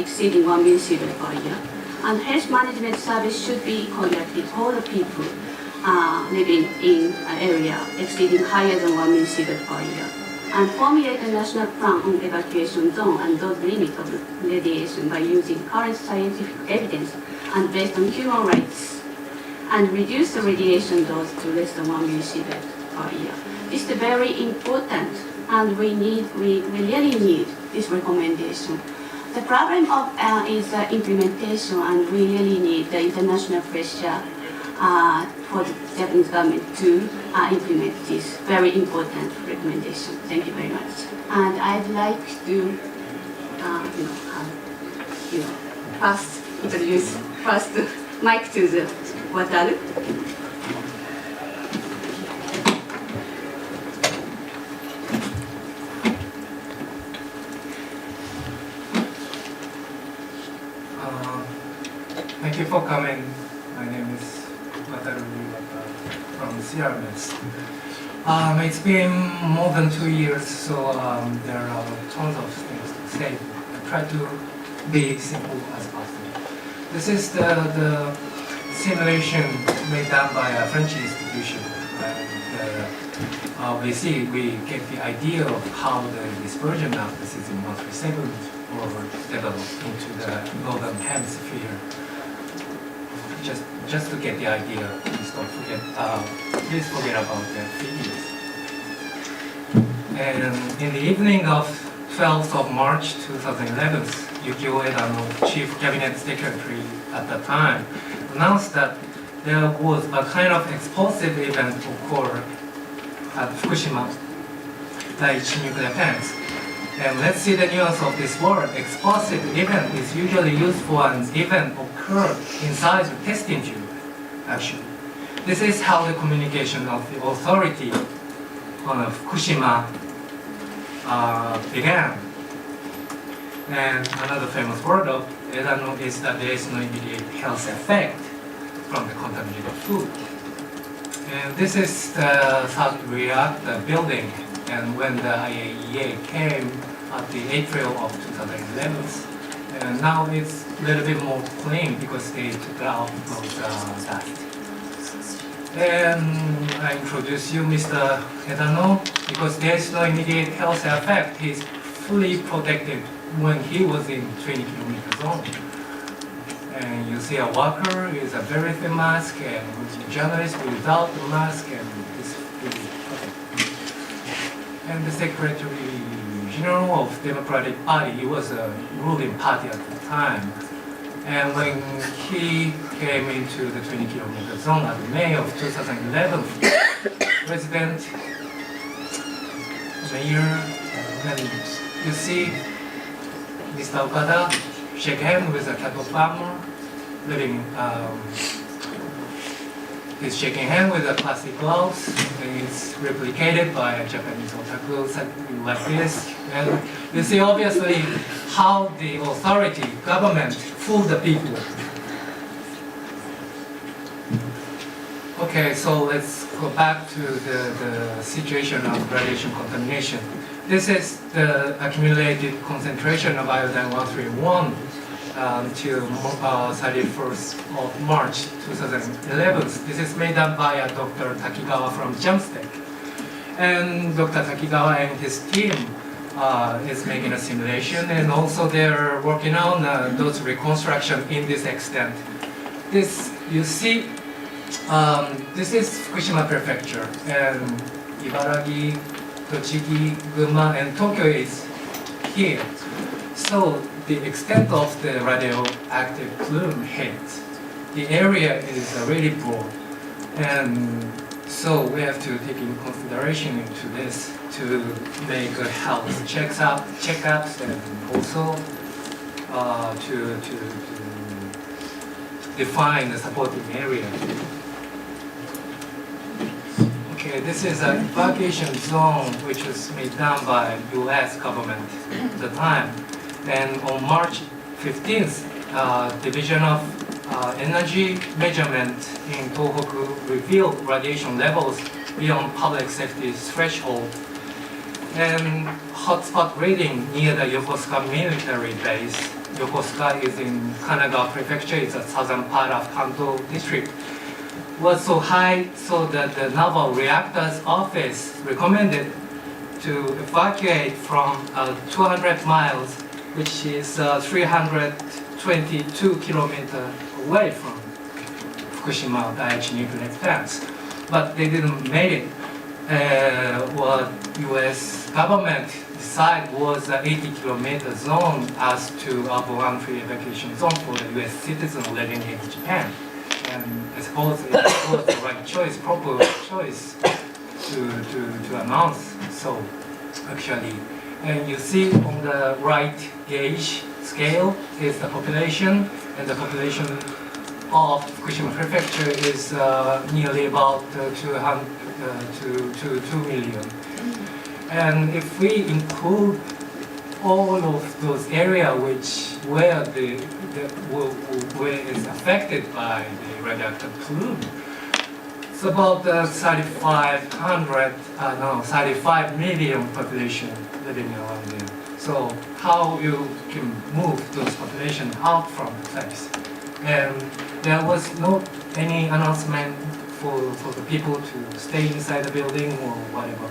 exceeding 1 millisievert per year. And health management service should be conducted for the people living in an area exceeding higher than 1 millisievert per year. And formulate a national plan on evacuation zone and those limits of radiation by using current scientific evidence and based on human rights, and reduce the radiation dose to less than 1 millisievert per year. This is very important, and we really need this recommendation. The problem is implementation, and we really need the international pressure for the Japanese government to implement this very important recommendation. Thank you very much. And I'd like to, first introduce mic to the Wataru. Thank you for coming. My name is from CRMS. It's been more than 2 years, so there are tons of things to say. I try to be simple as possible. This is the simulation made done by a French institution. We get the idea of how the dispersion of the system was recycled or developed into the northern hemisphere. Just to get the idea, please forget about the figures. And in the evening of 12th of March 2011, Yukio Edano, Chief Cabinet Secretary at the time, announced that there was a kind of explosive event occurred at Fukushima Daiichi nuclear plants. And let's see the nuance of this word. Explosive event is usually used for an event occurred inside the testing tube, actually. This is how the communication of the authority on Fukushima began. And another famous word of Edano is that there is no immediate health effect from the contaminated food. And this is the South Reactor building. And when the IAEA came at the April of 2011, and now it's a little bit more clean because they took out those dust. And I introduce you Mr. Edano because there's no immediate health effect. He's fully protected when he was in 20-kilometer zone. And you see a worker with a very thin mask and a journalist without the mask and this really protected. And the Secretary General of Democratic Party, he was a ruling party at the time. And when he came into the 20-kilometer zone at May of 2011, President, Mayor, and you see Mr. Okada shake hands with a cattle farmer, he's shaking hands with a plastic gloves, and it's replicated by a Japanese otaku like this. And you see obviously how the authority, government, fool the people. Okay, so let's go back to the situation of radiation contamination. This is the accumulated concentration of iodine 131 until 31st of March 2011. This is made up by Dr. Takigawa from Jamstec. And Dr. Takigawa and his team is making a simulation, and also they're working on those reconstruction in this extent. This, you see, this is Fukushima Prefecture, and Ibaraki, Tochigi, Gunma, and Tokyo is here. So the extent of the radioactive plume hit, the area is really broad. And so we have to take in consideration into this to make health checkups and also to define the supporting area. Okay, this is an evacuation zone which was made down by US government at the time. And on March 15th, Division of Energy Measurement in Tohoku revealed radiation levels beyond public safety threshold. And hotspot reading near the Yokosuka military base Yokosuka is in Kanagawa Prefecture, it's a southern part of Kanto district, was so high so that the Naval Reactors Office recommended to evacuate from 200 miles, which is 322 kilometers away from Fukushima Daiichi nuclear plants. But they didn't make it. What U.S. government decided was an 80-kilometer zone as to urban-free evacuation zone for the U.S. citizens living in Japan. And I suppose it was the right choice, proper choice to announce. So actually, and you see on the right gauge scale is the population, and the population of Fukushima Prefecture is nearly about 2 million. And if we include all of those areas where is affected by the radioactive plume, it's about 35 million population living around there. So how you can move those population out from the place? And there was no any announcement for the people to stay inside the building or whatever.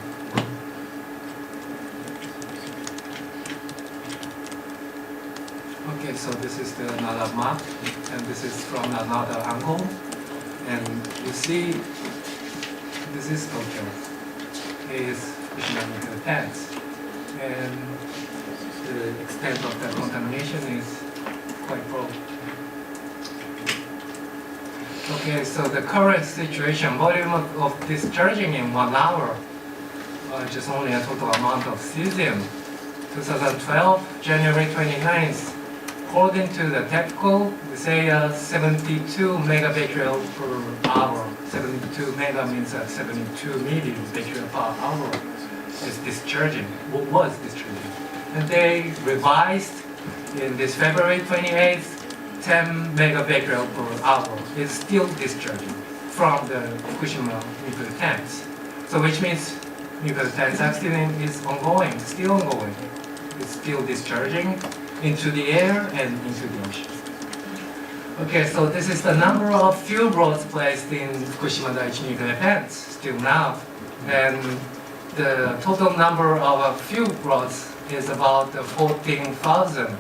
Okay, so this is another map, and this is from another angle. And you see, this is Tokyo. Is Fukushima nuclear plants, and the extent of the contamination is quite low. Okay, so the current situation, volume of discharging in 1 hour, just only a total amount of cesium. 2012, January 29th, according to the technical, we say 72 megabecquerel per hour. 72 mega means 72 millibecquerel per hour is discharging, was discharging. And they revised in this February 28th, 10 megabecquerel per hour is still discharging from the Fukushima nuclear plants. So which means nuclear plants accident is ongoing, still ongoing. It's still discharging into the air and into the ocean. Okay, so this is the number of fuel rods placed in Fukushima Daiichi nuclear plants still now. And the total number of fuel rods is about 14,000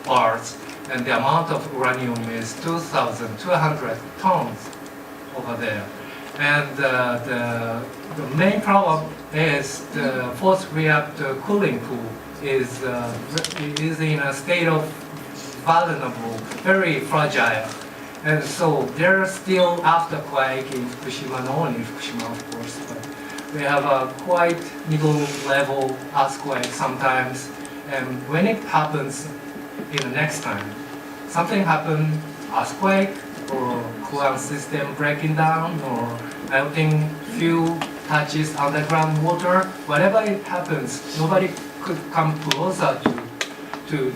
parts. And the amount of uranium is 2,200 tons over there. And the main problem is the fourth reactor cooling pool is in a state of vulnerable, very fragile. And so there's still afterquake in Fukushima, not only Fukushima of course, but we have a quite middle level earthquake sometimes. And when it happens in the next time, something happened, earthquake or coolant system breaking down or melting fuel touches underground water, whatever it happens, nobody could come closer to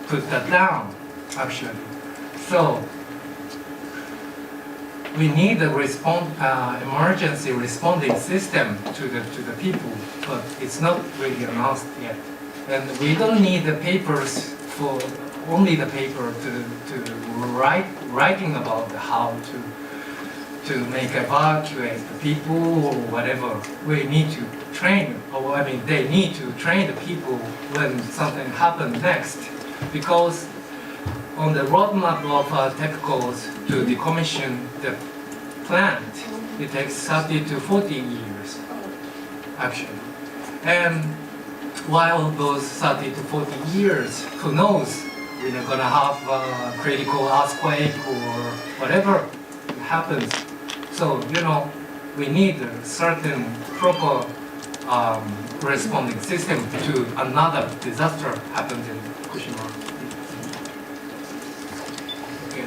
put that down, actually. So we need a emergency responding system to the people, but it's not really announced yet. And we don't need the papers for only the paper to writing about how to make evacuate the people or whatever. We need to train, or I mean, they need to train the people when something happens next, because on the roadmap of technicals to decommission the plant, it takes 30 to 40 years, actually. And while those 30 to 40 years, who knows, we're not gonna have a critical earthquake or whatever happens. So, we need a certain proper responding system to another disaster happens in Fukushima. Okay,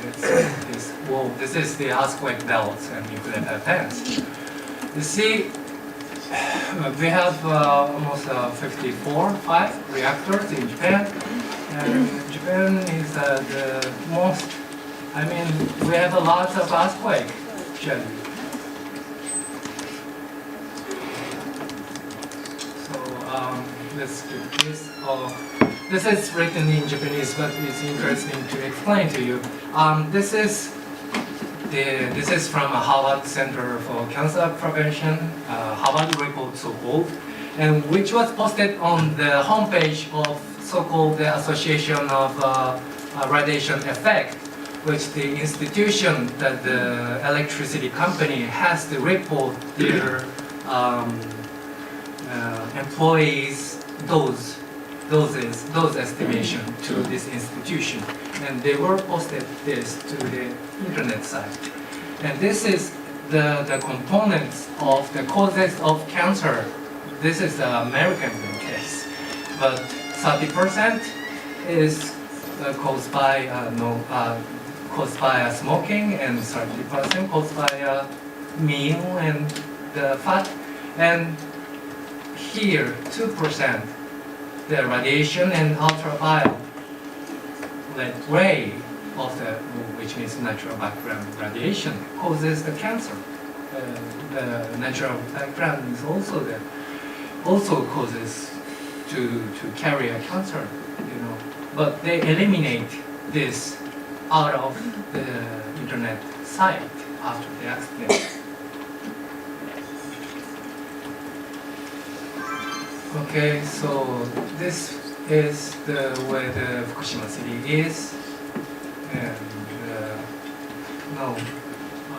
this. Well, this is the earthquake belts and nuclear plants. You see, we have almost 5 reactors in Japan, and Japan is the most, we have a lot of earthquake, actually. So let's do this. This is written in Japanese, but it's interesting to explain to you. This is from a Harvard Center for Cancer Prevention, Harvard report so-called, and which was posted on the homepage of so-called the Association of Radiation Effect, which the institution that the electricity company has to report their employees dose estimation to this institution, and they were posted this to the internet site. And this is the components of the causes of cancer. This is the American case, but 30% is caused by smoking, and 30% caused by meal and the fat, and here 2% the radiation and ultraviolet ray of the, which means natural background radiation, causes the cancer. The natural background is also causes to carry a cancer, but they eliminate this out of the internet site after the accident. Okay, so this is where the Fukushima city is, and now I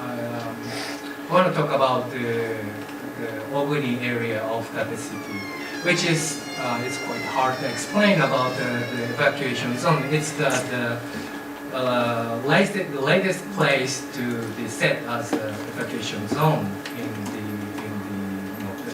want to talk about the Oguni area of that city, which is it's quite hard to explain about the evacuation zone. It's the latest place to be set as an evacuation zone.